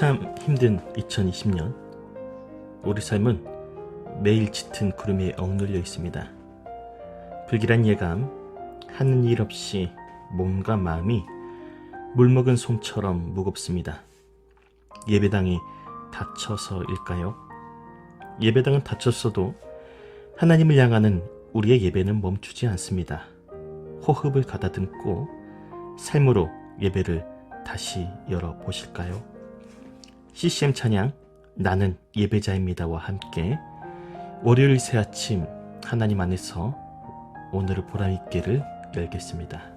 참 힘든 2020년. 우리 삶은 매일 짙은 구름에 억눌려 있습니다. 불길한 예감, 하는 일 없이 몸과 마음이 물먹은 솜처럼 무겁습니다. 예배당이 닫혀서일까요? 예배당은 닫혔어도 하나님을 향하는 우리의 예배는 멈추지 않습니다. 호흡을 가다듬고 삶으로 예배를 다시 열어보실까요? CCM 찬양 나는 예배자입니다와 함께 월요일 새 아침 하나님 안에서 오늘을 보람있게를 열겠습니다.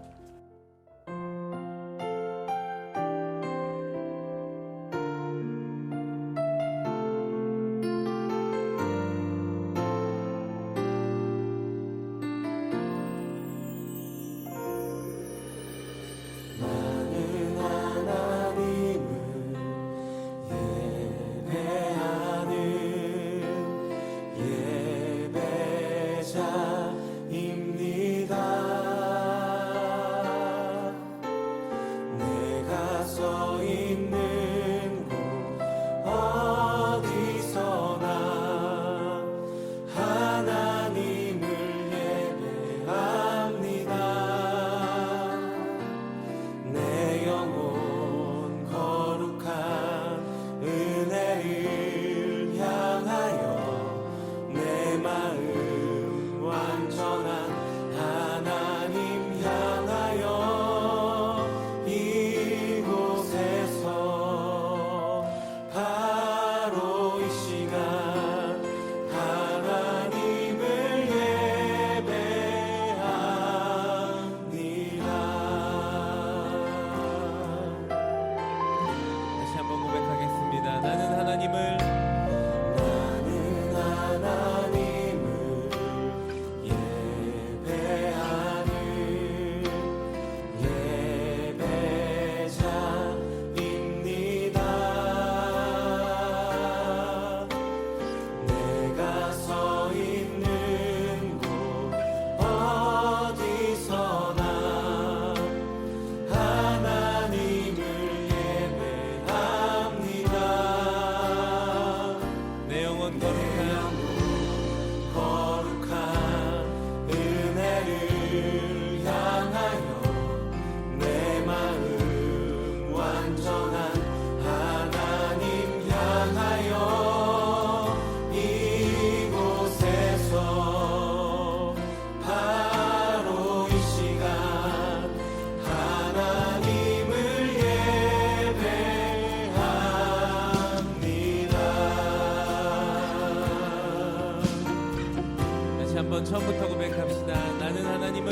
한번 처음부터 고백합시다. 나는 하나님을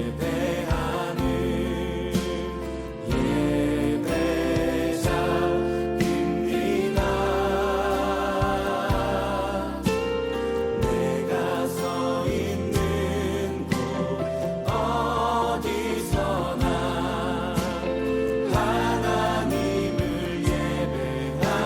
예배하는 예배자입니다. 내가 서 있는 곳 어디서나 하나님을 예배합니다.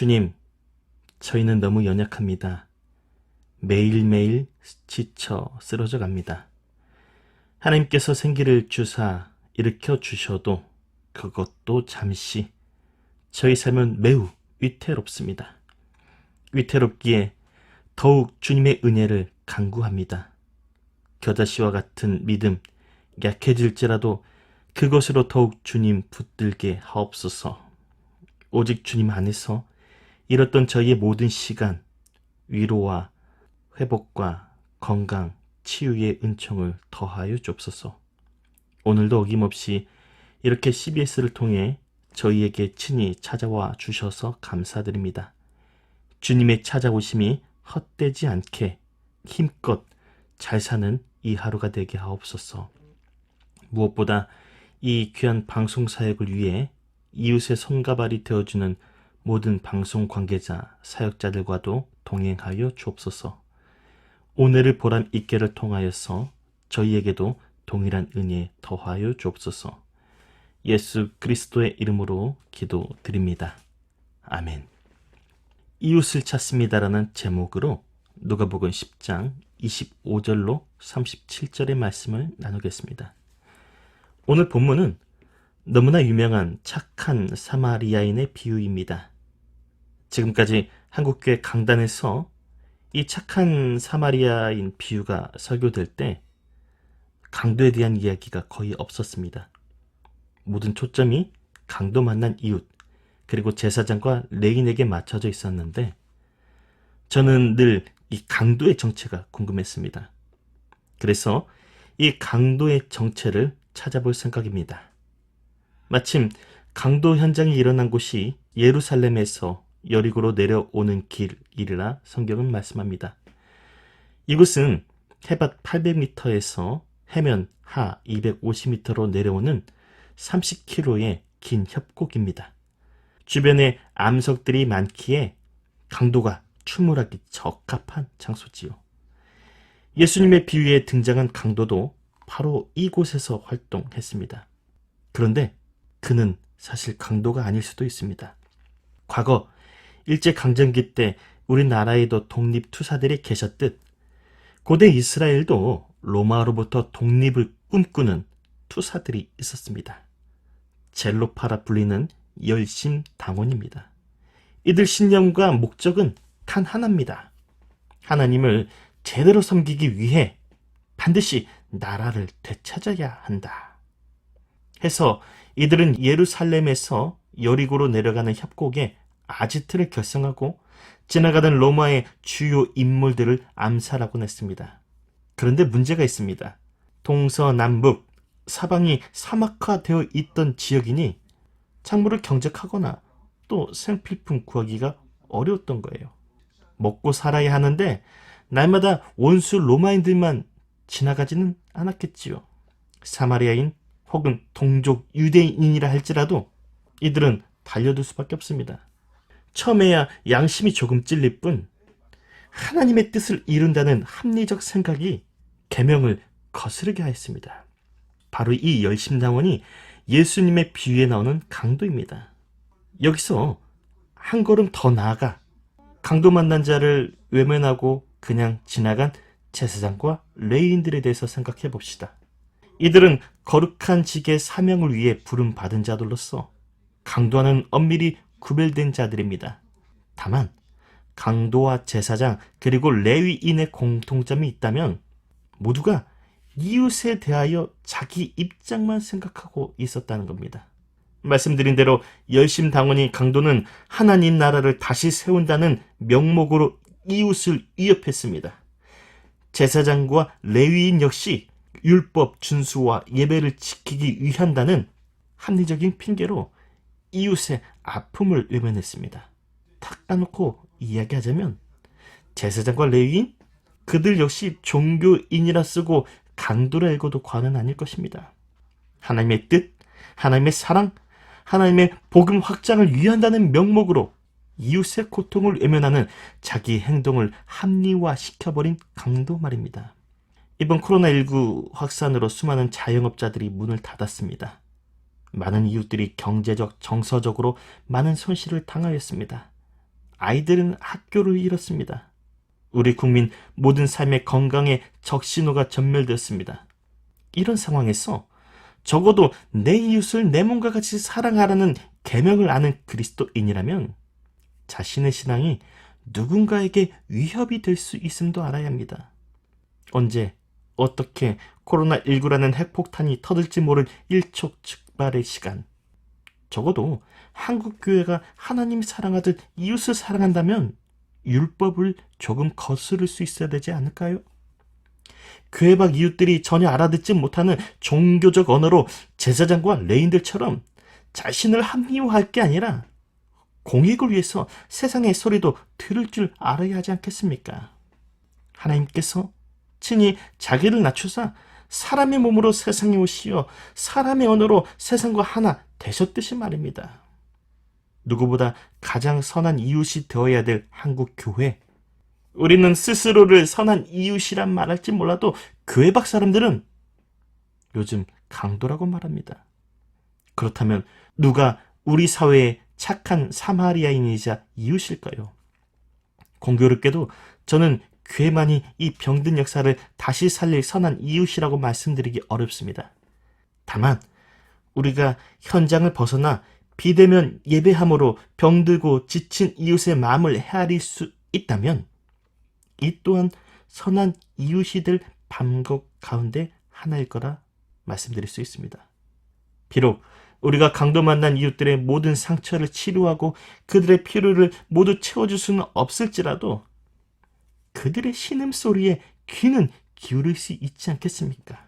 주님, 저희는 너무 연약합니다. 매일매일 지쳐 쓰러져 갑니다. 하나님께서 생기를 주사 일으켜 주셔도 그것도 잠시. 저희 삶은 매우 위태롭습니다. 위태롭기에 더욱 주님의 은혜를 간구합니다. 겨자씨와 같은 믿음, 약해질지라도 그것으로 더욱 주님 붙들게 하옵소서. 오직 주님 안에서 잃었던 저희의 모든 시간, 위로와 회복과 건강, 치유의 은총을 더하여 주옵소서. 오늘도 어김없이 이렇게 CBS를 통해 저희에게 친히 찾아와 주셔서 감사드립니다. 주님의 찾아오심이 헛되지 않게 힘껏 잘 사는 이 하루가 되게 하옵소서. 무엇보다 이 귀한 방송 사역을 위해 이웃의 손가발이 되어주는 모든 방송 관계자, 사역자들과도 동행하여 주옵소서. 오늘을 보람 있게를 통하여서 저희에게도 동일한 은혜 더하여 주옵소서. 예수 그리스도의 이름으로 기도드립니다. 아멘. 이웃을 찾습니다라는 제목으로 누가복음 10장 25절로 37절의 말씀을 나누겠습니다. 오늘 본문은 너무나 유명한 착한 사마리아인의 비유입니다. 지금까지 한국교회 강단에서 이 착한 사마리아인 비유가 설교될 때 강도에 대한 이야기가 거의 없었습니다. 모든 초점이 강도 만난 이웃, 그리고 제사장과 레인에게 맞춰져 있었는데 저는 늘 이 강도의 정체가 궁금했습니다. 그래서 이 강도의 정체를 찾아볼 생각입니다. 마침 강도 현장이 일어난 곳이 예루살렘에서 여리고로 내려오는 길이라 성경은 말씀합니다. 이곳은 해발 800m에서 해면 하 250m로 내려오는 30km의 긴 협곡입니다. 주변에 암석들이 많기에 강도가 추몰하기 적합한 장소지요. 예수님의 비유에 등장한 강도도 바로 이곳에서 활동했습니다. 그런데 그는 사실 강도가 아닐 수도 있습니다. 과거 일제강점기 때 우리나라에도 독립투사들이 계셨듯 고대 이스라엘도 로마로부터 독립을 꿈꾸는 투사들이 있었습니다. 젤로파라 불리는 열심당원입니다. 이들 신념과 목적은 단 하나입니다. 하나님을 제대로 섬기기 위해 반드시 나라를 되찾아야 한다 해서 이들은 예루살렘에서 여리고로 내려가는 협곡에 아지트를 결성하고 지나가던 로마의 주요 인물들을 암살하곤 했습니다. 그런데 문제가 있습니다. 동서남북 사방이 사막화되어 있던 지역이니 작물을 경작하거나 또 생필품 구하기가 어려웠던 거예요. 먹고 살아야 하는데 날마다 원수 로마인들만 지나가지는 않았겠지요. 사마리아인 혹은 동족 유대인이라 할지라도 이들은 달려들 수밖에 없습니다. 처음에야 양심이 조금 찔릴 뿐 하나님의 뜻을 이룬다는 합리적 생각이 계명을 거스르게 하였습니다. 바로 이 열심당원이 예수님의 비유에 나오는 강도입니다. 여기서 한 걸음 더 나아가 강도 만난 자를 외면하고 그냥 지나간 제사장과 레위인들에 대해서 생각해 봅시다. 이들은 거룩한 직의 사명을 위해 부름받은 자들로서 강도와는 엄밀히 구별된 자들입니다. 다만 강도와 제사장 그리고 레위인의 공통점이 있다면 모두가 이웃에 대하여 자기 입장만 생각하고 있었다는 겁니다. 말씀드린 대로 열심당원인 강도는 하나님 나라를 다시 세운다는 명목으로 이웃을 위협했습니다. 제사장과 레위인 역시 율법 준수와 예배를 지키기 위한다는 합리적인 핑계로 이웃의 아픔을 외면했습니다. 탁 까놓고 이야기하자면 제사장과 레위인? 그들 역시 종교인이라 쓰고 강도라 읽어도 과언은 아닐 것입니다. 하나님의 뜻, 하나님의 사랑, 하나님의 복음 확장을 위한다는 명목으로 이웃의 고통을 외면하는 자기 행동을 합리화시켜버린 강도 말입니다. 이번 코로나19 확산으로 수많은 자영업자들이 문을 닫았습니다. 많은 이웃들이 경제적, 정서적으로 많은 손실을 당하였습니다. 아이들은 학교를 잃었습니다. 우리 국민 모든 삶의 건강에 적신호가 전멸되었습니다. 이런 상황에서 적어도 내 이웃을 내 몸과 같이 사랑하라는 계명을 아는 그리스도인이라면 자신의 신앙이 누군가에게 위협이 될 수 있음도 알아야 합니다. 언제 어떻게 코로나19라는 핵폭탄이 터질지 모를 일촉즉발의 시간. 적어도 한국 교회가 하나님 사랑하듯 이웃을 사랑한다면 율법을 조금 거스를 수 있어야 되지 않을까요? 교회 밖 이웃들이 전혀 알아듣지 못하는 종교적 언어로 제사장과 레인들처럼 자신을 합리화할 게 아니라 공익을 위해서 세상의 소리도 들을 줄 알아야 하지 않겠습니까? 하나님께서 친히 자기를 낮추사 사람의 몸으로 세상에 오시어 사람의 언어로 세상과 하나 되셨듯이 말입니다. 누구보다 가장 선한 이웃이 되어야 될 한국 교회. 우리는 스스로를 선한 이웃이란 말할지 몰라도 교회 밖 사람들은 요즘 강도라고 말합니다. 그렇다면 누가 우리 사회의 착한 사마리아인이자 이웃일까요? 공교롭게도 저는 교회만이 이 병든 역사를 다시 살릴 선한 이웃이라고 말씀드리기 어렵습니다. 다만 우리가 현장을 벗어나 비대면 예배함으로 병들고 지친 이웃의 마음을 헤아릴 수 있다면 이 또한 선한 이웃이 될 방법 가운데 하나일 거라 말씀드릴 수 있습니다. 비록 우리가 강도 만난 이웃들의 모든 상처를 치료하고 그들의 필요를 모두 채워줄 수는 없을지라도 그들의 신음소리에 귀는 기울일 수 있지 않겠습니까?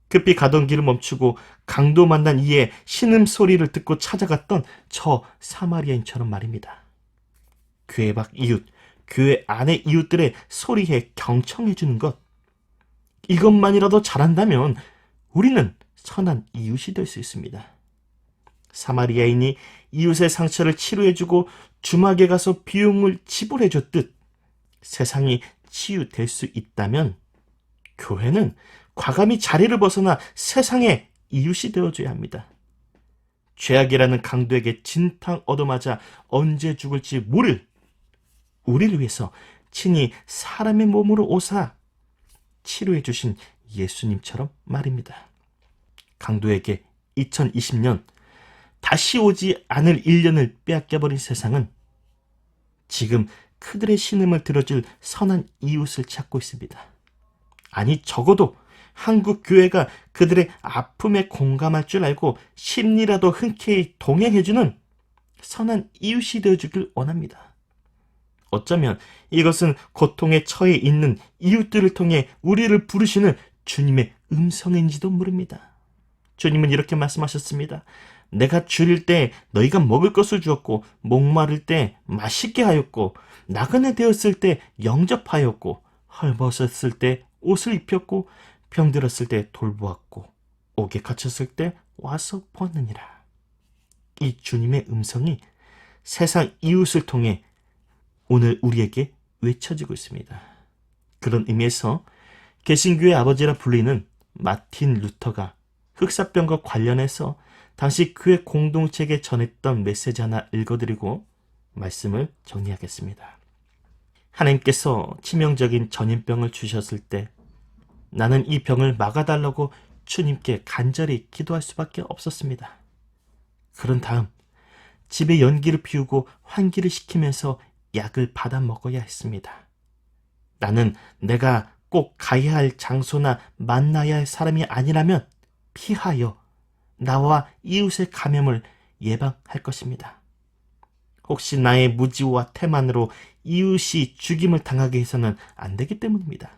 급히 가던 길을 멈추고 강도 만난 이의 신음소리를 듣고 찾아갔던 저 사마리아인처럼 말입니다. 교회 밖 이웃, 교회 안의 이웃들의 소리에 경청해주는 것, 이것만이라도 잘한다면 우리는 선한 이웃이 될 수 있습니다. 사마리아인이 이웃의 상처를 치료해주고 주막에 가서 비용을 지불해줬듯 세상이 치유될 수 있다면 교회는 과감히 자리를 벗어나 세상의 이웃이 되어줘야 합니다. 죄악이라는 강도에게 진탕 얻어맞아 언제 죽을지 모를 우리를 위해서 친히 사람의 몸으로 오사 치료해 주신 예수님처럼 말입니다. 강도에게 2020년 다시 오지 않을 1년을 빼앗겨버린 세상은 지금 그들의 신음을 들어줄 선한 이웃을 찾고 있습니다. 아니 적어도 한국 교회가 그들의 아픔에 공감할 줄 알고 심리라도 흔쾌히 동행해주는 선한 이웃이 되어주길 원합니다. 어쩌면 이것은 고통에 처해 있는 이웃들을 통해 우리를 부르시는 주님의 음성인지도 모릅니다. 주님은 이렇게 말씀하셨습니다. 내가 줄일 때 너희가 먹을 것을 주었고 목마를 때 맛있게 하였고 나그네 되었을 때 영접하였고 헐벗었을 때 옷을 입혔고 병들었을 때 돌보았고 옥에 갇혔을 때 와서 보았느니라. 이 주님의 음성이 세상 이웃을 통해 오늘 우리에게 외쳐지고 있습니다. 그런 의미에서 개신교의 아버지라 불리는 마틴 루터가 흑사병과 관련해서 당시 교회 공동체에게 전했던 메시지 하나 읽어드리고 말씀을 정리하겠습니다. 하나님께서 치명적인 전염병을 주셨을 때 나는 이 병을 막아달라고 주님께 간절히 기도할 수밖에 없었습니다. 그런 다음 집에 연기를 피우고 환기를 시키면서 약을 받아 먹어야 했습니다. 나는 내가 꼭 가야 할 장소나 만나야 할 사람이 아니라면 피하여 나와 이웃의 감염을 예방할 것입니다. 혹시 나의 무지와 태만으로 이웃이 죽임을 당하게 해서는 안 되기 때문입니다.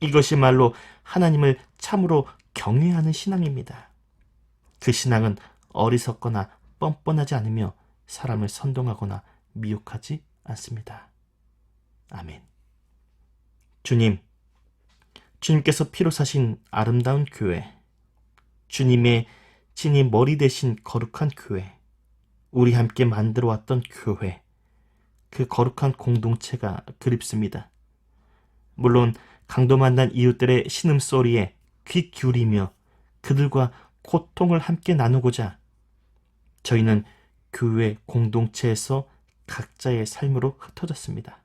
이것이말로 하나님을 참으로 경외하는 신앙입니다. 그 신앙은 어리석거나 뻔뻔하지 않으며 사람을 선동하거나 미혹하지 않습니다. 아멘. 주님께서 피로 사신 아름다운 교회, 주님의 친히 머리 대신 거룩한 교회, 우리 함께 만들어 왔던 교회, 그 거룩한 공동체가 그립습니다. 물론 강도 만난 이웃들의 신음소리에 귀 기울이며 그들과 고통을 함께 나누고자 저희는 교회 공동체에서 각자의 삶으로 흩어졌습니다.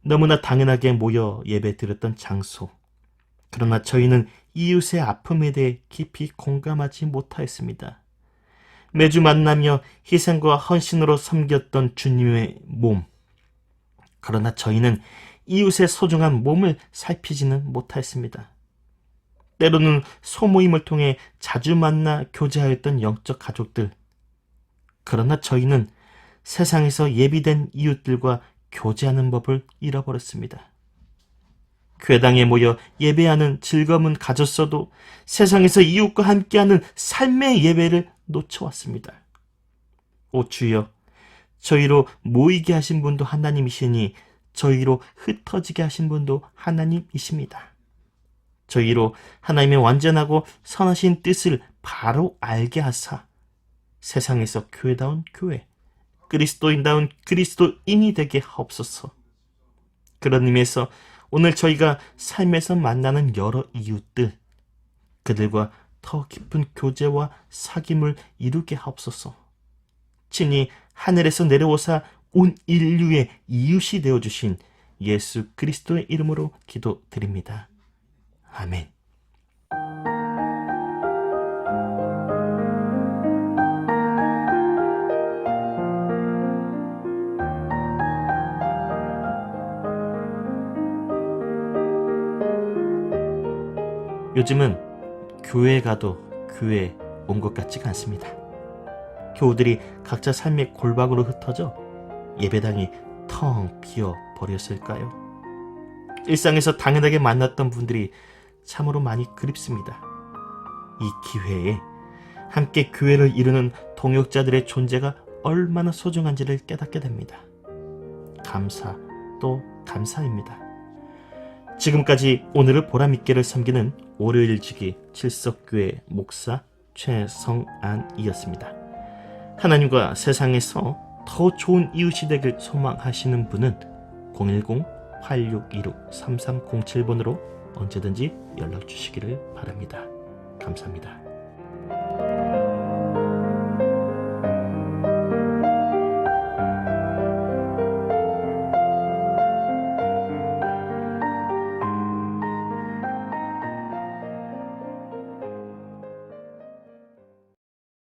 너무나 당연하게 모여 예배 드렸던 장소. 그러나 저희는 이웃의 아픔에 대해 깊이 공감하지 못하였습니다. 매주 만나며 희생과 헌신으로 섬겼던 주님의 몸. 그러나 저희는 이웃의 소중한 몸을 살피지는 못하였습니다. 때로는 소모임을 통해 자주 만나 교제하였던 영적 가족들. 그러나 저희는 세상에서 예비된 이웃들과 교제하는 법을 잃어버렸습니다. 교회당에 모여 예배하는 즐거움은 가졌어도 세상에서 이웃과 함께하는 삶의 예배를 놓쳐왔습니다. 오 주여, 저희로 모이게 하신 분도 하나님이시니 저희로 흩어지게 하신 분도 하나님이십니다. 저희로 하나님의 완전하고 선하신 뜻을 바로 알게 하사 세상에서 교회다운 교회, 그리스도인다운 그리스도인이 되게 하옵소서. 그런 의미에서 오늘 저희가 삶에서 만나는 여러 이웃들, 그들과 더 깊은 교제와 사귐을 이루게 하옵소서. 친히 하늘에서 내려오사 온 인류의 이웃이 되어주신 예수 그리스도의 이름으로 기도드립니다. 아멘. 요즘은 교회 가도 교회 온 것 같지가 않습니다. 교우들이 각자 삶의 골방으로 흩어져 예배당이 텅 비어 버렸을까요? 일상에서 당연하게 만났던 분들이 참으로 많이 그립습니다. 이 기회에 함께 교회를 이루는 동역자들의 존재가 얼마나 소중한지를 깨닫게 됩니다. 감사 또 감사입니다. 지금까지 오늘을 보람있게를 섬기는 월요일지기 칠석교회 목사 최성안이었습니다. 하나님과 세상에서 더 좋은 이웃이 되길 소망하시는 분은 010-8626-3307번으로 언제든지 연락 주시기를 바랍니다. 감사합니다.